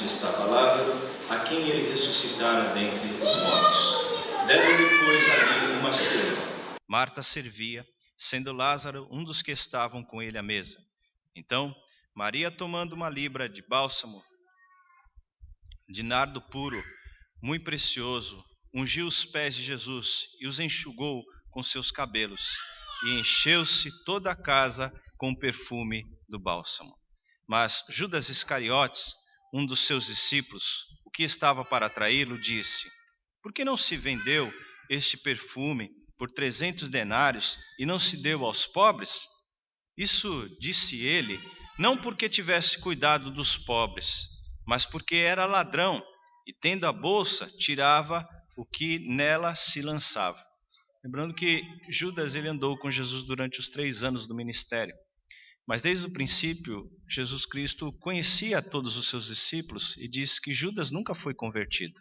estava Lázaro, a quem ele ressuscitara dentre os mortos. Deram-lhe, pois, ali uma cena. Marta servia, sendo Lázaro um dos que estavam com ele à mesa. Então, Maria, tomando uma libra de bálsamo de nardo puro, muito precioso, ungiu os pés de Jesus e os enxugou com seus cabelos, e encheu-se toda a casa com o perfume do bálsamo. Mas Judas Iscariotes, um dos seus discípulos, o que estava para traí-lo, disse: por que não se vendeu este perfume por 300 denários e não se deu aos pobres? Isso disse ele, não porque tivesse cuidado dos pobres, mas porque era ladrão, e tendo a bolsa, tirava o que nela se lançava. Lembrando que Judas ele andou com Jesus durante os 3 anos do ministério. Mas desde o princípio, Jesus Cristo conhecia todos os seus discípulos e disse que Judas nunca foi convertido.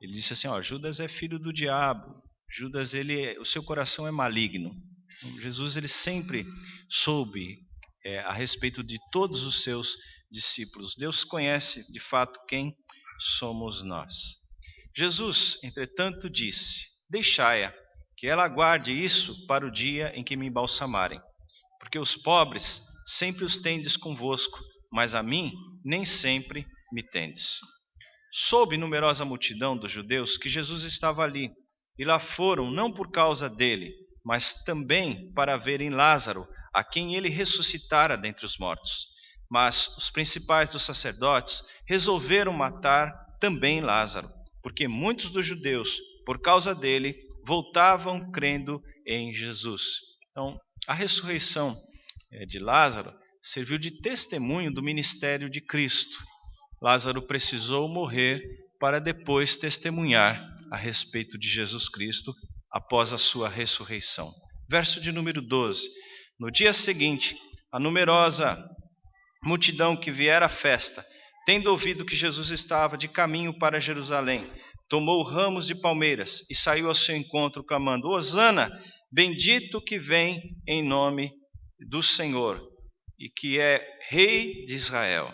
Ele disse assim, Judas é filho do diabo, Judas, o seu coração é maligno. Jesus ele sempre soube a respeito de todos os seus discípulos. Deus conhece de fato quem somos nós. Jesus, entretanto, disse: deixai-a, que ela aguarde isso para o dia em que me embalsamarem. Porque os pobres sempre os tendes convosco, mas a mim nem sempre me tendes. Soube numerosa multidão dos judeus que Jesus estava ali, e lá foram não por causa dele, mas também para verem Lázaro, a quem ele ressuscitara dentre os mortos. Mas os principais dos sacerdotes resolveram matar também Lázaro, porque muitos dos judeus, por causa dele, voltavam crendo em Jesus. Então, a ressurreição de Lázaro serviu de testemunho do ministério de Cristo. Lázaro precisou morrer para depois testemunhar a respeito de Jesus Cristo após a sua ressurreição. Verso de número 12. No dia seguinte, a numerosa multidão que viera à festa, tendo ouvido que Jesus estava de caminho para Jerusalém, tomou ramos de palmeiras e saiu ao seu encontro, clamando: Hosana, bendito que vem em nome do Senhor, e que é Rei de Israel.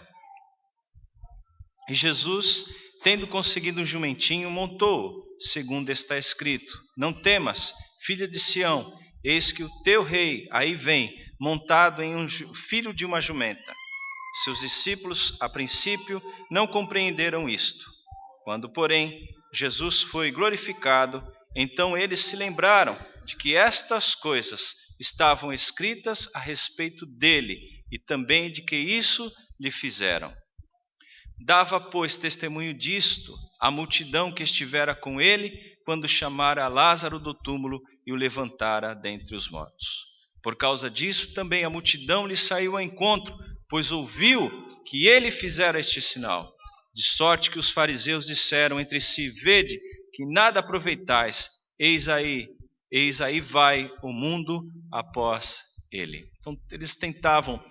E Jesus, tendo conseguido um jumentinho, montou, segundo está escrito: não temas, filha de Sião, eis que o teu rei aí vem, montado em um filho de uma jumenta. Seus discípulos, a princípio, não compreenderam isto. Quando, porém, Jesus foi glorificado, então eles se lembraram de que estas coisas estavam escritas a respeito dele, e também de que isso lhe fizeram. Dava, pois, testemunho disto a multidão que estivera com ele, quando chamara Lázaro do túmulo e o levantara dentre os mortos. Por causa disso, também a multidão lhe saiu ao encontro, pois ouviu que ele fizera este sinal. De sorte que os fariseus disseram entre si: vede que nada aproveitais, eis aí vai o mundo após ele. Então eles tentavam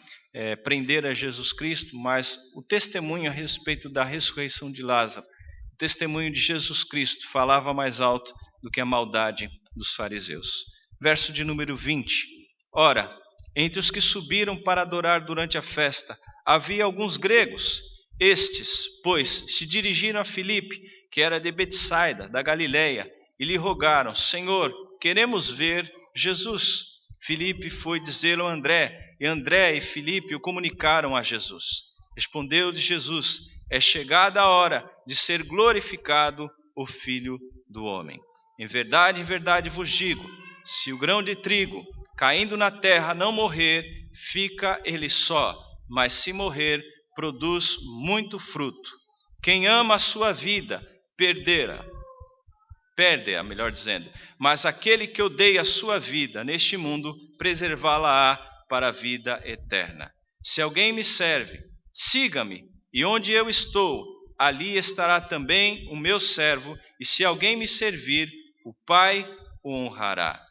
prender a Jesus Cristo, mas o testemunho a respeito da ressurreição de Lázaro, o testemunho de Jesus Cristo falava mais alto do que a maldade dos fariseus. Verso de número 20. Ora, entre os que subiram para adorar durante a festa, havia alguns gregos. Estes, pois, se dirigiram a Filipe, que era de Betsaida, da Galileia, e lhe rogaram: Senhor, queremos ver Jesus. Filipe foi dizê-lo a André, e André e Filipe o comunicaram a Jesus. Respondeu-lhe Jesus: é chegada a hora de ser glorificado o Filho do Homem. Em verdade vos digo, se o grão de trigo caindo na terra não morrer, fica ele só, mas se morrer, produz muito fruto. Quem ama a sua vida, perde-a, melhor dizendo, mas aquele que odeia a sua vida neste mundo, preservá-la-á para a vida eterna. Se alguém me serve, siga-me, e onde eu estou, ali estará também o meu servo, e se alguém me servir, o Pai o honrará.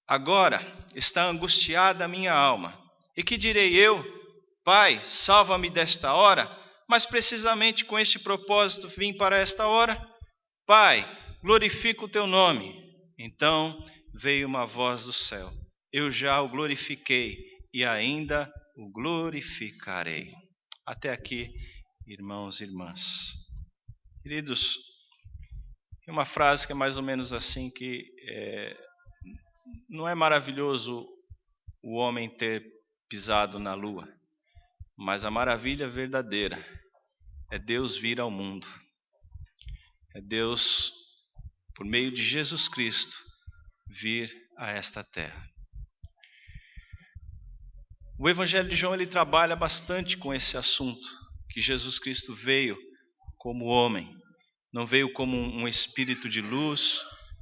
Agora está angustiada a minha alma. E que direi eu? Pai, salva-me desta hora. Mas precisamente com este propósito vim para esta hora. Pai, glorifica o teu nome. Então veio uma voz do céu: eu já o glorifiquei e ainda o glorificarei. Até aqui, irmãos e irmãs. Queridos, tem uma frase que é mais ou menos assim, que não é maravilhoso o homem ter pisado na lua, mas a maravilha verdadeira é Deus vir ao mundo. É Deus, por meio de Jesus Cristo, vir a esta terra. O Evangelho de João ele trabalha bastante com esse assunto, que Jesus Cristo veio como homem, não veio como um espírito de luz,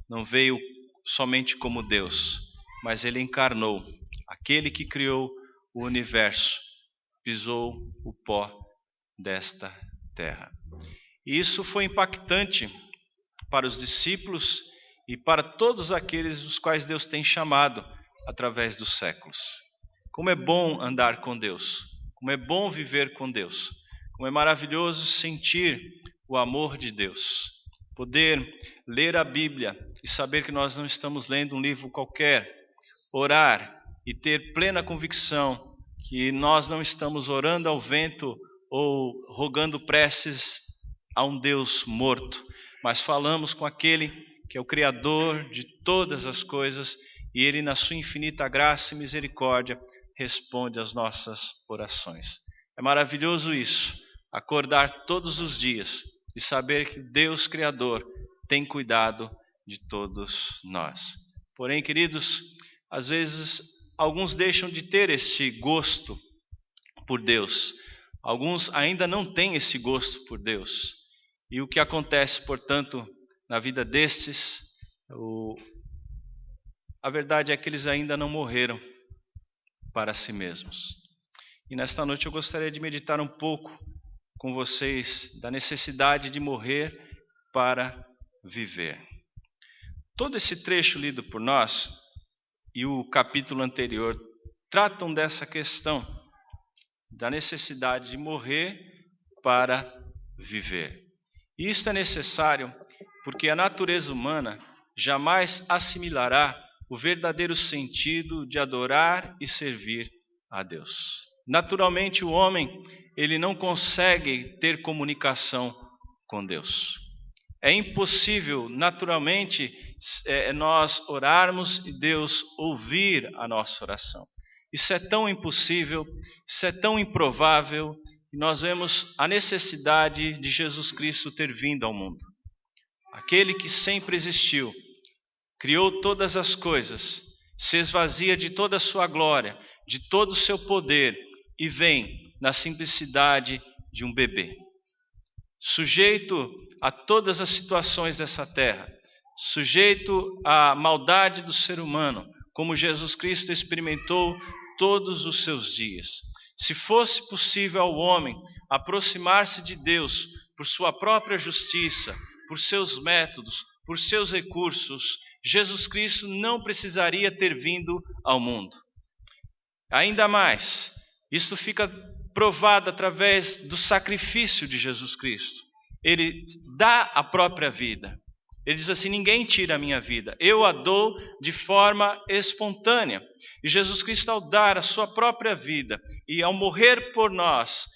não veio somente como Deus, mas ele encarnou. Aquele que criou o universo pisou o pó desta terra. E isso foi impactante para os discípulos e para todos aqueles os quais Deus tem chamado através dos séculos. Como é bom andar com Deus, como é bom viver com Deus, como é maravilhoso sentir o amor de Deus, poder ler a Bíblia e saber que nós não estamos lendo um livro qualquer, orar e ter plena convicção que nós não estamos orando ao vento ou rogando preces a um Deus morto, mas falamos com aquele que é o Criador de todas as coisas e Ele, na sua infinita graça e misericórdia, responde às nossas orações. É maravilhoso isso, acordar todos os dias e saber que Deus Criador tem cuidado de todos nós. Porém, queridos, às vezes alguns deixam de ter esse gosto por Deus. Alguns ainda não têm esse gosto por Deus. E o que acontece, portanto, na vida destes, a verdade é que eles ainda não morreram para si mesmos. E nesta noite eu gostaria de meditar um pouco com vocês da necessidade de morrer para viver. Todo esse trecho lido por nós e o capítulo anterior tratam dessa questão, da necessidade de morrer para viver. E isto é necessário porque a natureza humana jamais assimilará o verdadeiro sentido de adorar e servir a Deus. Naturalmente, o homem ele não consegue ter comunicação com Deus. É impossível, naturalmente, nós orarmos e Deus ouvir a nossa oração. Isso é tão impossível, isso é tão improvável, e nós vemos a necessidade de Jesus Cristo ter vindo ao mundo. Aquele que sempre existiu, criou todas as coisas, se esvazia de toda a sua glória, de todo o seu poder, e vem na simplicidade de um bebê. Sujeito a todas as situações dessa terra, sujeito à maldade do ser humano, como Jesus Cristo experimentou todos os seus dias. Se fosse possível ao homem aproximar-se de Deus por sua própria justiça, por seus métodos, por seus recursos, Jesus Cristo não precisaria ter vindo ao mundo. Ainda mais, isto fica provado através do sacrifício de Jesus Cristo. Ele dá a própria vida. Ele diz assim: ninguém tira a minha vida, eu a dou de forma espontânea. E Jesus Cristo, ao dar a sua própria vida e ao morrer por nós,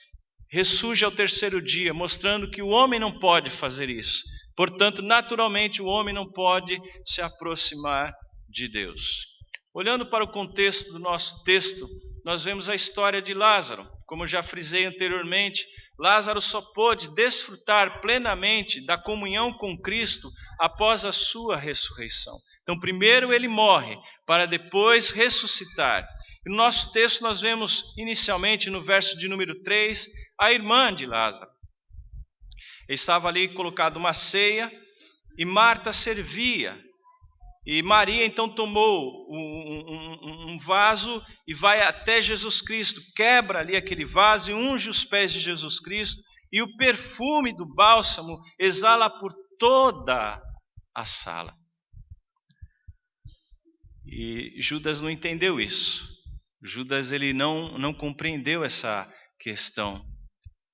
ressurge ao terceiro dia, mostrando que o homem não pode fazer isso. Portanto, naturalmente, o homem não pode se aproximar de Deus. Olhando para o contexto do nosso texto, nós vemos a história de Lázaro. Como já frisei anteriormente, Lázaro só pôde desfrutar plenamente da comunhão com Cristo após a sua ressurreição. Então, primeiro ele morre, para depois ressuscitar. E no nosso texto nós vemos inicialmente no verso de número 3, a irmã de Lázaro. Estava ali colocada uma ceia e Marta servia. E Maria então tomou um vaso e vai até Jesus Cristo, quebra ali aquele vaso e unge os pés de Jesus Cristo, e o perfume do bálsamo exala por toda a sala. E Judas não entendeu isso. Judas ele não compreendeu essa questão,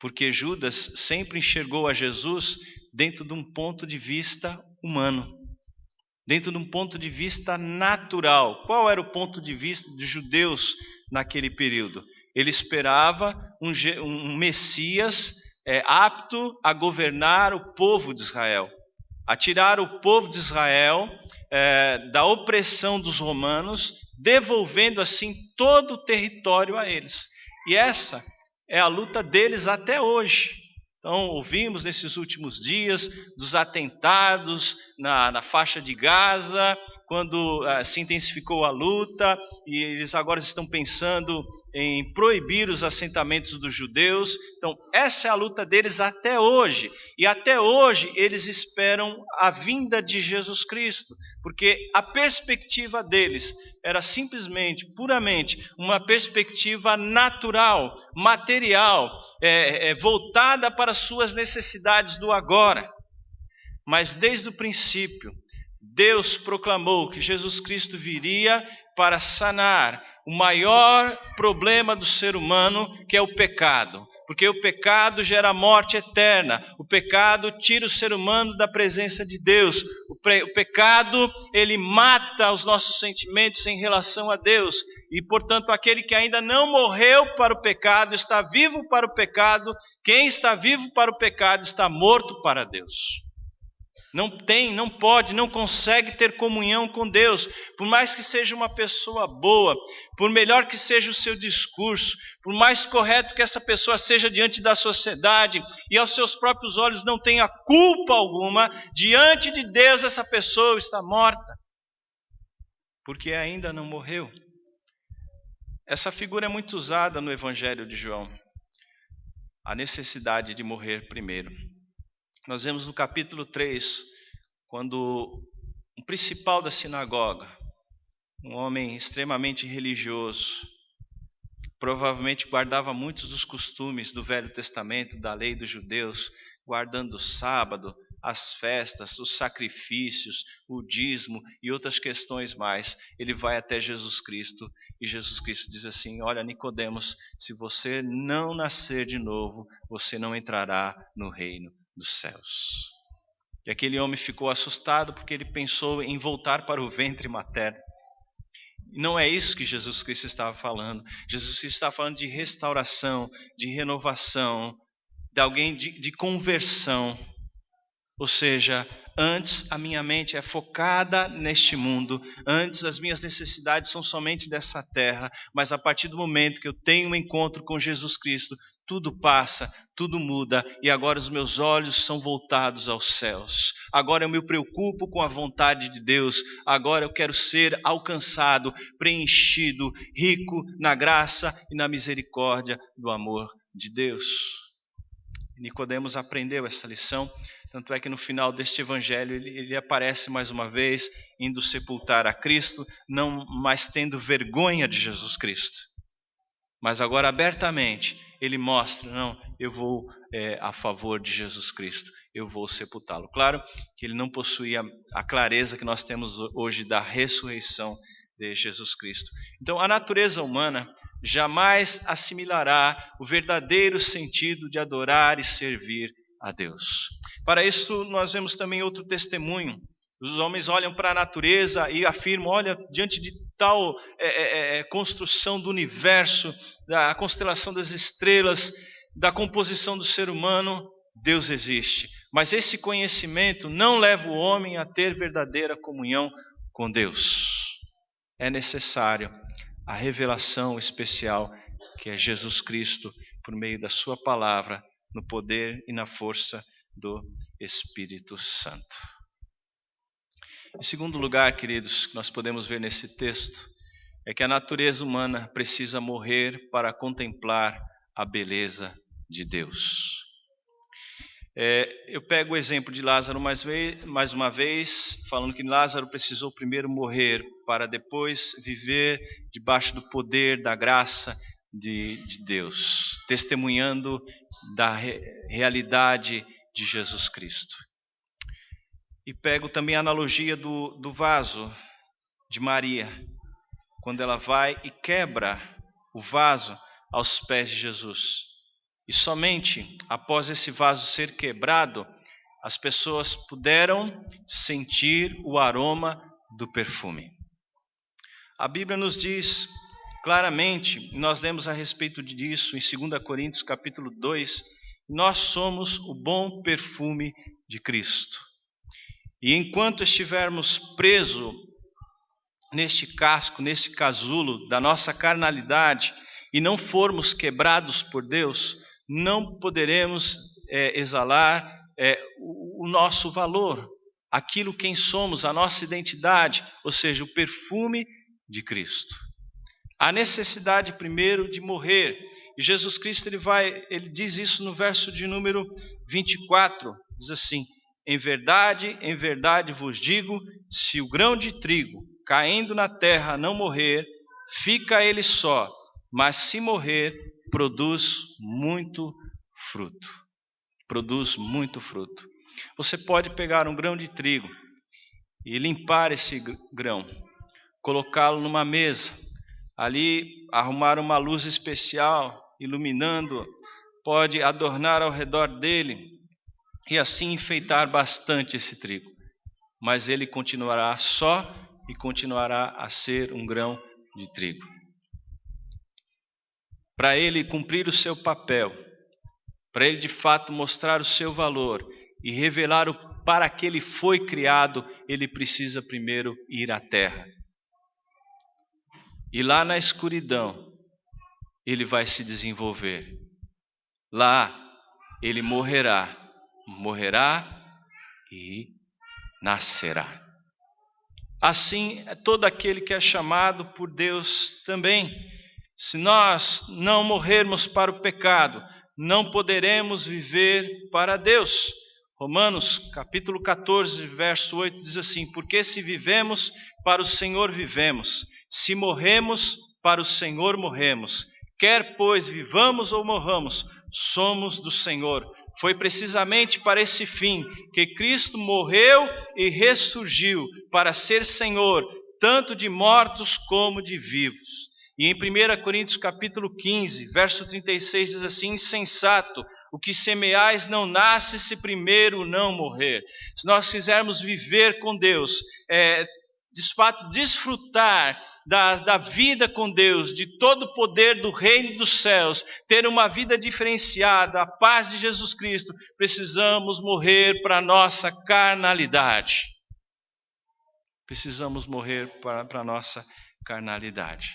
porque Judas sempre enxergou a Jesus dentro de um ponto de vista humano, dentro de um ponto de vista natural. Qual era o ponto de vista dos judeus naquele período? Ele esperava um Messias apto a governar o povo de Israel, a tirar o povo de Israel da opressão dos romanos, devolvendo assim todo o território a eles. E essa é a luta deles até hoje. Então, ouvimos nesses últimos dias dos atentados na faixa de Gaza, quando se intensificou a luta, e eles agora estão pensando em proibir os assentamentos dos judeus. Então, essa é a luta deles até hoje. E até hoje eles esperam a vinda de Jesus Cristo, porque a perspectiva deles era simplesmente, puramente, uma perspectiva natural, material, voltada para as suas necessidades do agora. Mas desde o princípio, Deus proclamou que Jesus Cristo viria para sanar o maior problema do ser humano, que é o pecado. Porque o pecado gera morte eterna. O pecado tira o ser humano da presença de Deus. O pecado, ele mata os nossos sentimentos em relação a Deus. E, portanto, aquele que ainda não morreu para o pecado, está vivo para o pecado. Quem está vivo para o pecado está morto para Deus. Não pode, não consegue ter comunhão com Deus. Por mais que seja uma pessoa boa, por melhor que seja o seu discurso, por mais correto que essa pessoa seja diante da sociedade, e aos seus próprios olhos não tenha culpa alguma, diante de Deus essa pessoa está morta, porque ainda não morreu. Essa figura é muito usada no Evangelho de João, a necessidade de morrer primeiro. Nós vemos no capítulo 3, quando o principal da sinagoga, um homem extremamente religioso, provavelmente guardava muitos dos costumes do Velho Testamento, da lei dos judeus, guardando o sábado, as festas, os sacrifícios, o dízimo e outras questões mais. Ele vai até Jesus Cristo e Jesus Cristo diz assim: olha, Nicodemos, se você não nascer de novo, você não entrará no reino dos céus. E aquele homem ficou assustado porque ele pensou em voltar para o ventre materno. E não é isso que Jesus Cristo estava falando. Jesus Cristo estava falando de restauração, de renovação, de alguém de conversão. Ou seja, antes a minha mente é focada neste mundo, antes as minhas necessidades são somente dessa terra, mas a partir do momento que eu tenho um encontro com Jesus Cristo, tudo passa, tudo muda, e agora os meus olhos são voltados aos céus. Agora eu me preocupo com a vontade de Deus, agora eu quero ser alcançado, preenchido, rico na graça e na misericórdia do amor de Deus. Nicodemos aprendeu essa lição, tanto é que no final deste evangelho ele aparece mais uma vez, indo sepultar a Cristo, não mais tendo vergonha de Jesus Cristo, mas agora abertamente ele mostra: não, eu vou a favor de Jesus Cristo, eu vou sepultá-lo. Claro que ele não possuía a clareza que nós temos hoje da ressurreição de Jesus Cristo. Então a natureza humana jamais assimilará o verdadeiro sentido de adorar e servir a Deus. Para isso nós vemos também outro testemunho. Os homens olham para a natureza e afirmam: olha, diante de tal construção do universo, da constelação das estrelas, da composição do ser humano, Deus existe. Mas esse conhecimento não leva o homem a ter verdadeira comunhão com Deus. É necessário a revelação especial que é Jesus Cristo, por meio da sua palavra, no poder e na força do Espírito Santo. Em segundo lugar, queridos, que nós podemos ver nesse texto, é que a natureza humana precisa morrer para contemplar a beleza de Deus. Eu pego o exemplo de Lázaro mais uma vez, falando que Lázaro precisou primeiro morrer para depois viver debaixo do poder, da graça de Deus, testemunhando da realidade de Jesus Cristo. E pego também a analogia do vaso de Maria, quando ela vai e quebra o vaso aos pés de Jesus. E somente após esse vaso ser quebrado, as pessoas puderam sentir o aroma do perfume. A Bíblia nos diz claramente, nós lemos a respeito disso em 2 Coríntios capítulo 2, nós somos o bom perfume de Cristo. E enquanto estivermos presos neste casco, nesse casulo da nossa carnalidade, e não formos quebrados por Deus, não poderemos exalar o nosso valor, aquilo quem somos, a nossa identidade, ou seja, o perfume de Cristo. A necessidade primeiro de morrer, e Jesus Cristo ele diz isso no verso de número 24, diz assim: em verdade vos digo, se o grão de trigo caindo na terra não morrer, fica ele só, mas se morrer, produz muito fruto. Produz muito fruto. Você pode pegar um grão de trigo e limpar esse grão, colocá-lo numa mesa, ali arrumar uma luz especial, iluminando, pode adornar ao redor dele e assim enfeitar bastante esse trigo. Mas ele continuará só e continuará a ser um grão de trigo. Para ele cumprir o seu papel, para ele de fato mostrar o seu valor e revelar para que ele foi criado, ele precisa primeiro ir à terra. E lá na escuridão, ele vai se desenvolver. Lá, ele morrerá e nascerá. Assim, é todo aquele que é chamado por Deus também. Se nós não morrermos para o pecado, não poderemos viver para Deus. Romanos capítulo 14, verso 8 diz assim: porque se vivemos, para o Senhor vivemos. Se morremos, para o Senhor morremos. Quer, pois, vivamos ou morramos, somos do Senhor. Foi precisamente para esse fim que Cristo morreu e ressurgiu, para ser Senhor, tanto de mortos como de vivos. E em 1 Coríntios capítulo 15, verso 36 diz assim: insensato, o que semeais não nasce se primeiro não morrer. Se nós quisermos viver com Deus, de fato desfrutar da vida com Deus, de todo o poder do reino dos céus, ter uma vida diferenciada, a paz de Jesus Cristo, precisamos morrer para a nossa carnalidade. Precisamos morrer para a nossa carnalidade.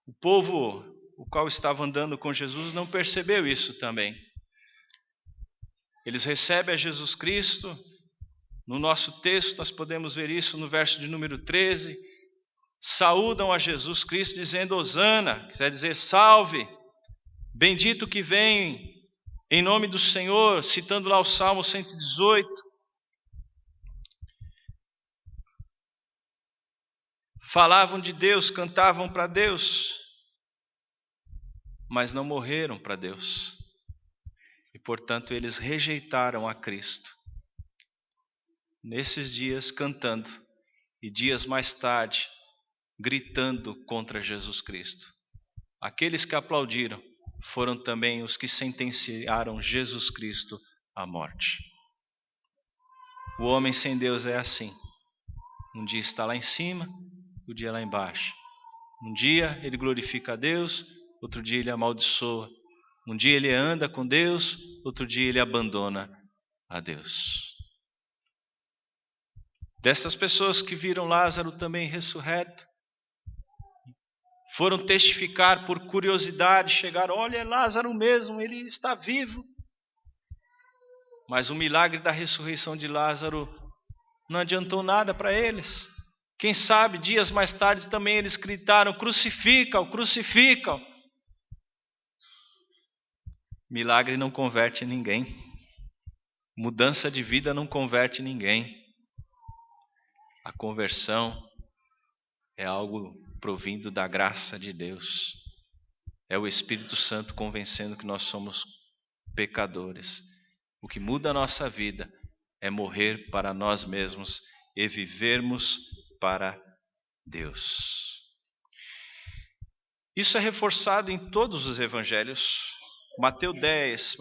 O povo, o qual estava andando com Jesus, não percebeu isso também. Eles recebem a Jesus Cristo. No nosso texto nós podemos ver isso no verso de número 13. Saúdam a Jesus Cristo dizendo Hosana, quer dizer salve, bendito que vem em nome do Senhor, citando lá o Salmo 118. Falavam de Deus, cantavam para Deus, mas não morreram para Deus. E portanto eles rejeitaram a Cristo. Nesses dias cantando, e dias mais tarde gritando contra Jesus Cristo. Aqueles que aplaudiram foram também os que sentenciaram Jesus Cristo à morte. O homem sem Deus é assim. Um dia está lá em cima, outro dia lá embaixo. Um dia ele glorifica a Deus, outro dia ele amaldiçoa. Um dia ele anda com Deus, outro dia ele abandona a Deus. Dessas pessoas que viram Lázaro também ressurreto, foram testificar por curiosidade, chegaram, olha, é Lázaro mesmo, ele está vivo. Mas o milagre da ressurreição de Lázaro não adiantou nada para eles. Quem sabe, dias mais tarde também eles gritaram, crucifica-o, crucifica-o. Milagre não converte ninguém. Mudança de vida não converte ninguém. A conversão é algo provindo da graça de Deus. É o Espírito Santo convencendo que nós somos pecadores. O que muda a nossa vida é morrer para nós mesmos e vivermos para Deus. Isso é reforçado em todos os evangelhos. Mateus 10,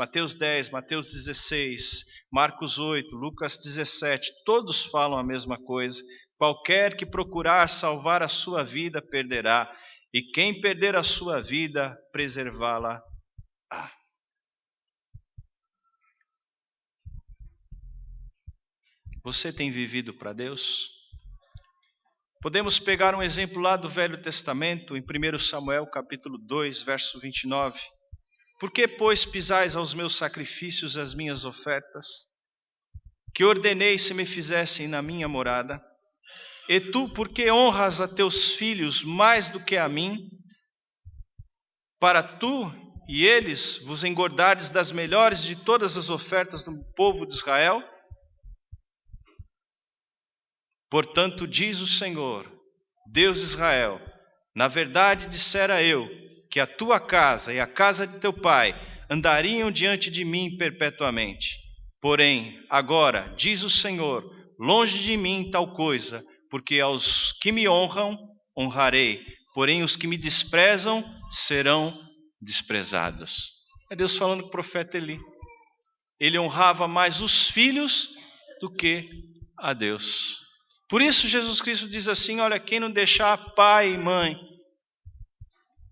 Mateus 16, Marcos 8, Lucas 17, todos falam a mesma coisa. Qualquer que procurar salvar a sua vida perderá, e quem perder a sua vida, preservá-la-á. Você tem vivido para Deus? Podemos pegar um exemplo lá do Velho Testamento, em 1 Samuel capítulo 2, verso 29. Por que, pois, pisais aos meus sacrifícios, as minhas ofertas, que ordenei se me fizessem na minha morada? E tu, por que honras a teus filhos mais do que a mim? Para tu e eles vos engordares das melhores de todas as ofertas do povo de Israel? Portanto, diz o Senhor, Deus de Israel, na verdade dissera eu, que a tua casa e a casa de teu pai andariam diante de mim perpetuamente. Porém, agora, diz o Senhor, longe de mim tal coisa, porque aos que me honram, honrarei, porém os que me desprezam serão desprezados. É Deus falando com o profeta Eli. Ele honrava mais os filhos do que a Deus. Por isso Jesus Cristo diz assim, olha, quem não deixar pai e mãe,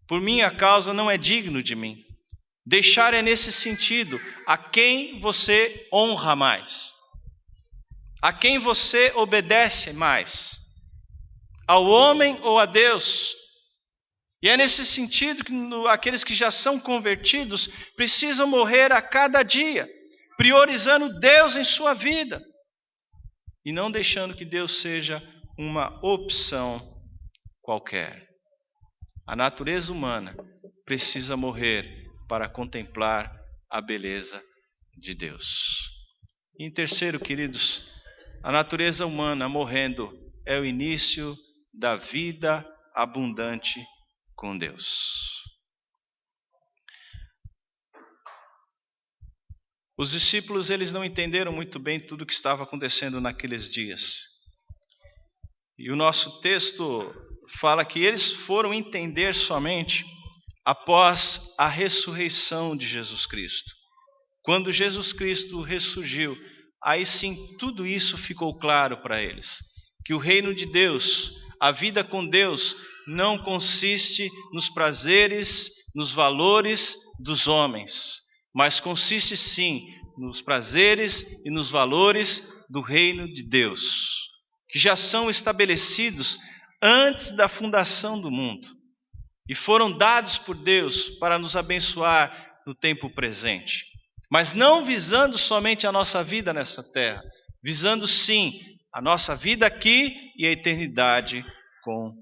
por minha causa não é digno de mim. Deixar é nesse sentido, a quem você honra mais, a quem você obedece mais, ao homem ou a Deus. E é nesse sentido que aqueles que já são convertidos precisam morrer a cada dia, priorizando Deus em sua vida. E não deixando que Deus seja uma opção qualquer. A natureza humana precisa morrer para contemplar a beleza de Deus. E em terceiro, queridos, a natureza humana morrendo é o início da vida abundante com Deus. Os discípulos, eles não entenderam muito bem tudo o que estava acontecendo naqueles dias. E o nosso texto fala que eles foram entender somente após a ressurreição de Jesus Cristo. Quando Jesus Cristo ressurgiu, aí sim tudo isso ficou claro para eles. Que o reino de Deus, a vida com Deus, não consiste nos prazeres, nos valores dos homens, mas consiste sim nos prazeres e nos valores do reino de Deus, que já são estabelecidos antes da fundação do mundo e foram dados por Deus para nos abençoar no tempo presente, mas não visando somente a nossa vida nessa terra, visando sim a nossa vida aqui e a eternidade com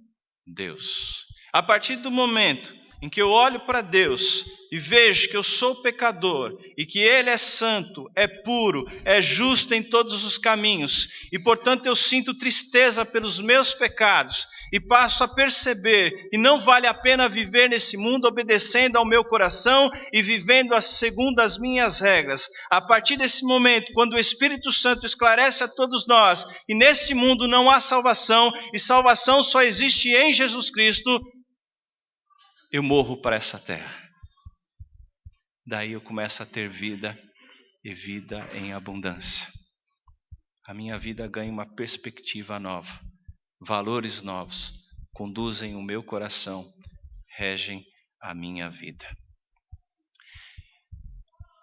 Deus. A partir do momento em que eu olho para Deus e vejo que eu sou pecador e que Ele é santo, é puro, é justo em todos os caminhos e portanto eu sinto tristeza pelos meus pecados e passo a perceber que não vale a pena viver nesse mundo obedecendo ao meu coração e vivendo segundo as minhas regras. A partir desse momento, quando o Espírito Santo esclarece a todos nós e nesse mundo não há salvação e salvação só existe em Jesus Cristo, eu morro para essa terra. Daí eu começo a ter vida e vida em abundância. A minha vida ganha uma perspectiva nova. Valores novos conduzem o meu coração, regem a minha vida.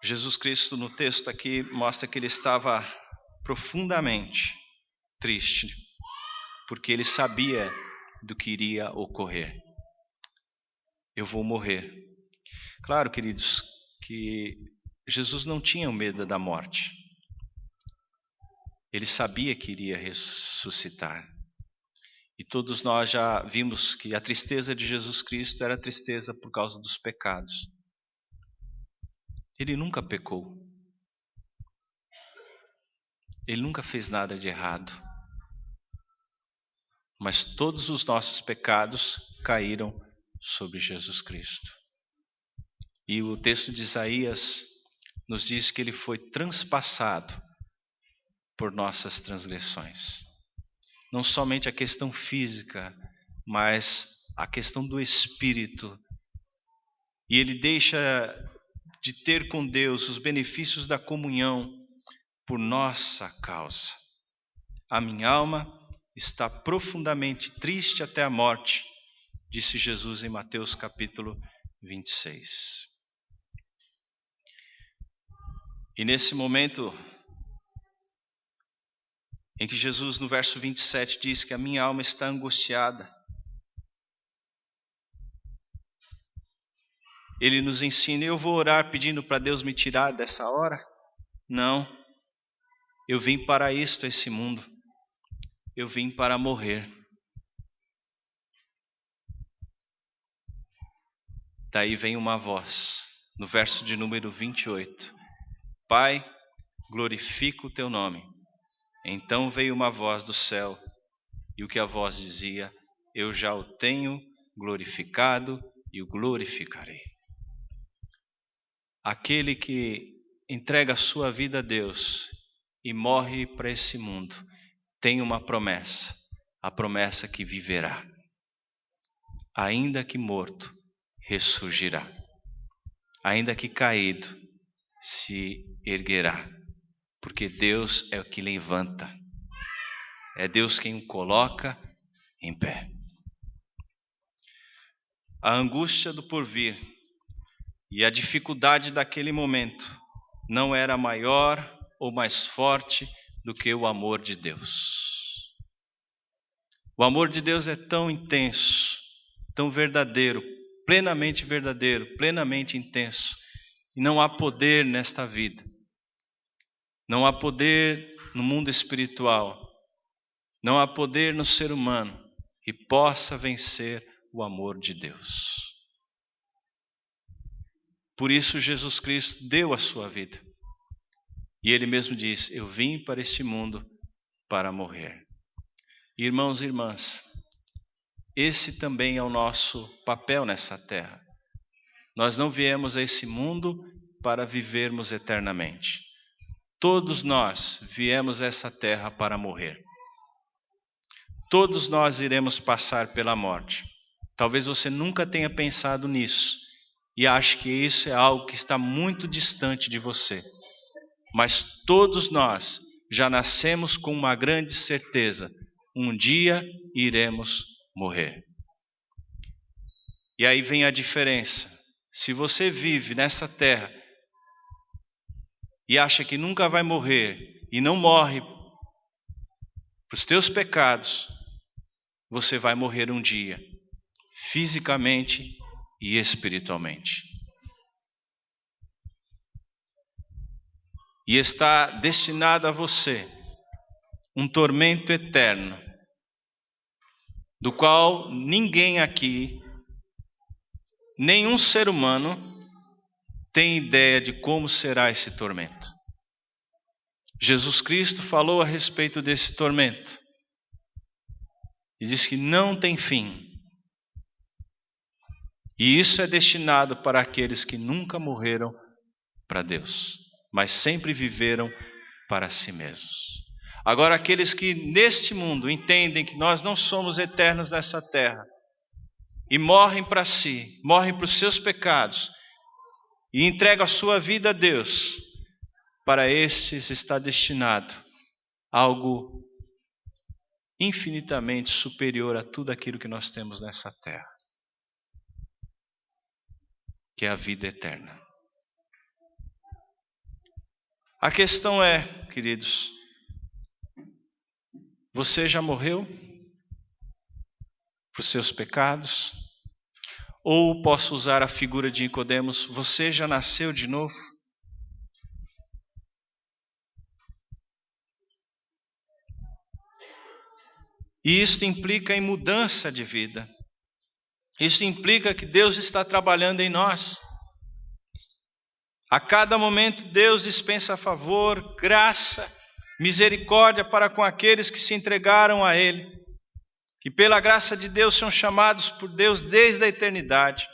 Jesus Cristo no texto aqui mostra que ele estava profundamente triste, porque ele sabia do que iria ocorrer. Eu vou morrer. Claro, queridos, que Jesus não tinha medo da morte. Ele sabia que iria ressuscitar. E todos nós já vimos que a tristeza de Jesus Cristo era tristeza por causa dos pecados. Ele nunca pecou. Ele nunca fez nada de errado. Mas todos os nossos pecados caíram sobre Jesus Cristo. E o texto de Isaías nos diz que ele foi transpassado por nossas transgressões. Não somente a questão física, mas a questão do espírito. E ele deixa de ter com Deus os benefícios da comunhão por nossa causa. A minha alma está profundamente triste até a morte, disse Jesus em Mateus capítulo 26. E nesse momento em que Jesus, no verso 27, diz que a minha alma está angustiada, Ele nos ensina: eu vou orar pedindo para Deus me tirar dessa hora? Não. Eu vim para isto, esse mundo. Eu vim para morrer. Daí vem uma voz, no verso de número 28. Pai, glorifica o teu nome. Então veio uma voz do céu, e o que a voz dizia: eu já o tenho glorificado e o glorificarei. Aquele que entrega a sua vida a Deus e morre para esse mundo, tem uma promessa, a promessa que viverá. Ainda que morto, ressurgirá. Ainda que caído, se erguerá. Porque Deus é o que levanta. É Deus quem o coloca em pé. A angústia do porvir e a dificuldade daquele momento não era maior ou mais forte do que o amor de Deus. O amor de Deus é tão intenso, tão verdadeiro, plenamente intenso, e não há poder nesta vida, não há poder no mundo espiritual, não há poder no ser humano que possa vencer o amor de Deus. Por isso Jesus Cristo deu a sua vida. E Ele mesmo diz: eu vim para este mundo para morrer. Irmãos e irmãs, esse também é o nosso papel nessa terra. Nós não viemos a esse mundo para vivermos eternamente. Todos nós viemos a essa terra para morrer. Todos nós iremos passar pela morte. Talvez você nunca tenha pensado nisso e ache que isso é algo que está muito distante de você. Mas todos nós já nascemos com uma grande certeza: um dia iremos morrer. E aí vem a diferença. Se você vive nessa terra e acha que nunca vai morrer e não morre para os teus pecados, você vai morrer um dia, fisicamente e espiritualmente. E está destinado a você um tormento eterno, do qual ninguém aqui, nenhum ser humano, tem ideia de como será esse tormento. Jesus Cristo falou a respeito desse tormento e diz que não tem fim. E isso é destinado para aqueles que nunca morreram para Deus, mas sempre viveram para si mesmos. Agora, aqueles que neste mundo entendem que nós não somos eternos nessa terra e morrem para si, morrem para os seus pecados e entregam a sua vida a Deus, para esses está destinado algo infinitamente superior a tudo aquilo que nós temos nessa terra, que é a vida eterna. A questão é, queridos, você já morreu para os seus pecados? Ou posso usar a figura de Nicodemos: você já nasceu de novo? E isso implica em mudança de vida. Isso implica que Deus está trabalhando em nós. A cada momento Deus dispensa favor, graça, misericórdia para com aqueles que se entregaram a Ele, que pela graça de Deus são chamados por Deus desde a eternidade,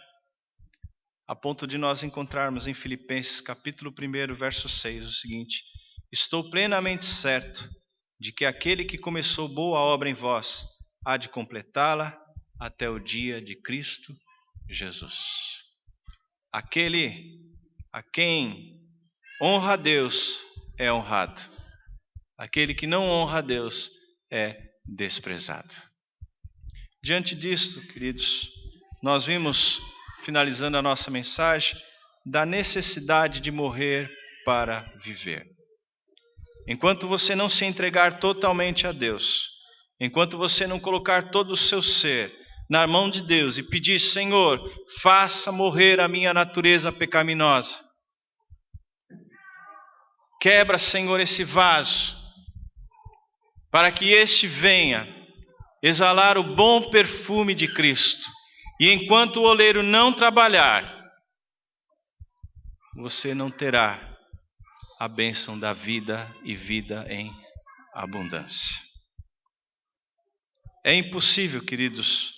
a ponto de nós encontrarmos em Filipenses capítulo 1, verso 6, o seguinte: estou plenamente certo de que aquele que começou boa obra em vós há de completá-la até o dia de Cristo Jesus. Aquele a quem honra a Deus é honrado. Aquele que não honra a Deus é desprezado. Diante disto, queridos, nós vimos, finalizando a nossa mensagem, da necessidade de morrer para viver. Enquanto você não se entregar totalmente a Deus, enquanto você não colocar todo o seu ser na mão de Deus e pedir: Senhor, faça morrer a minha natureza pecaminosa. Quebra, Senhor, esse vaso, para que este venha exalar o bom perfume de Cristo. E enquanto o oleiro não trabalhar, você não terá a bênção da vida e vida em abundância. É impossível, queridos,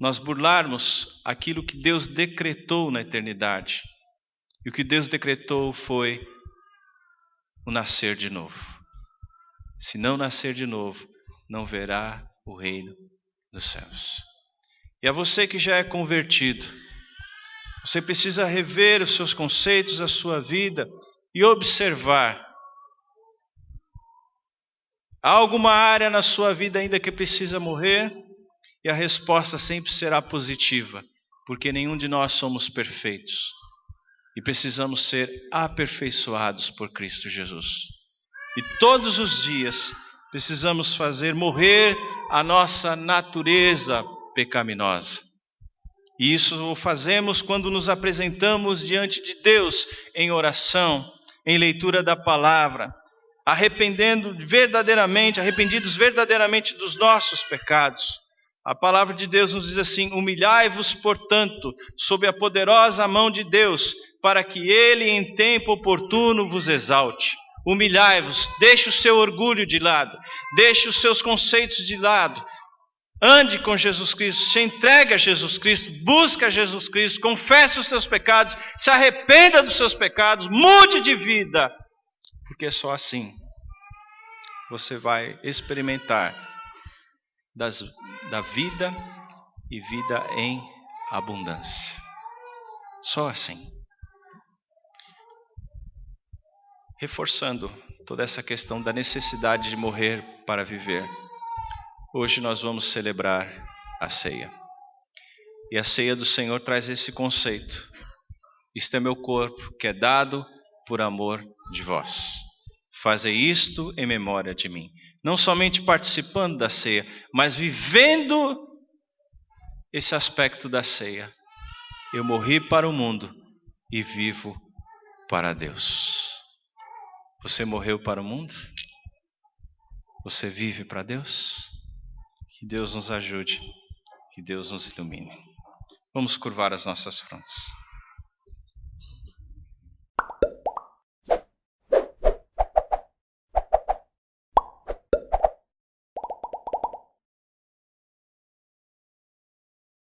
nós burlarmos aquilo que Deus decretou na eternidade. E o que Deus decretou foi o nascer de novo. Se não nascer de novo, não verá o reino dos céus. E a você que já é convertido, você precisa rever os seus conceitos, a sua vida e observar. Há alguma área na sua vida ainda que precisa morrer? E a resposta sempre será positiva, porque nenhum de nós somos perfeitos. E precisamos ser aperfeiçoados por Cristo Jesus. E todos os dias precisamos fazer morrer a nossa natureza pecaminosa. E isso o fazemos quando nos apresentamos diante de Deus em oração, em leitura da palavra, arrependidos verdadeiramente dos nossos pecados. A palavra de Deus nos diz assim: humilhai-vos, portanto, sob a poderosa mão de Deus, para que Ele em tempo oportuno vos exalte. Humilhai-vos, deixe o seu orgulho de lado, deixe os seus conceitos de lado. Ande com Jesus Cristo, se entregue a Jesus Cristo, busque a Jesus Cristo, confesse os seus pecados, se arrependa dos seus pecados, mude de vida. Porque só assim você vai experimentar da vida e vida em abundância. Só assim. Reforçando toda essa questão da necessidade de morrer para viver. Hoje nós vamos celebrar a ceia. E a ceia do Senhor traz esse conceito. Isto é meu corpo, que é dado por amor de vós. Fazei isto em memória de mim. Não somente participando da ceia, mas vivendo esse aspecto da ceia. Eu morri para o mundo e vivo para Deus. Você morreu para o mundo? Você vive para Deus? Que Deus nos ajude, que Deus nos ilumine. Vamos curvar as nossas frontes.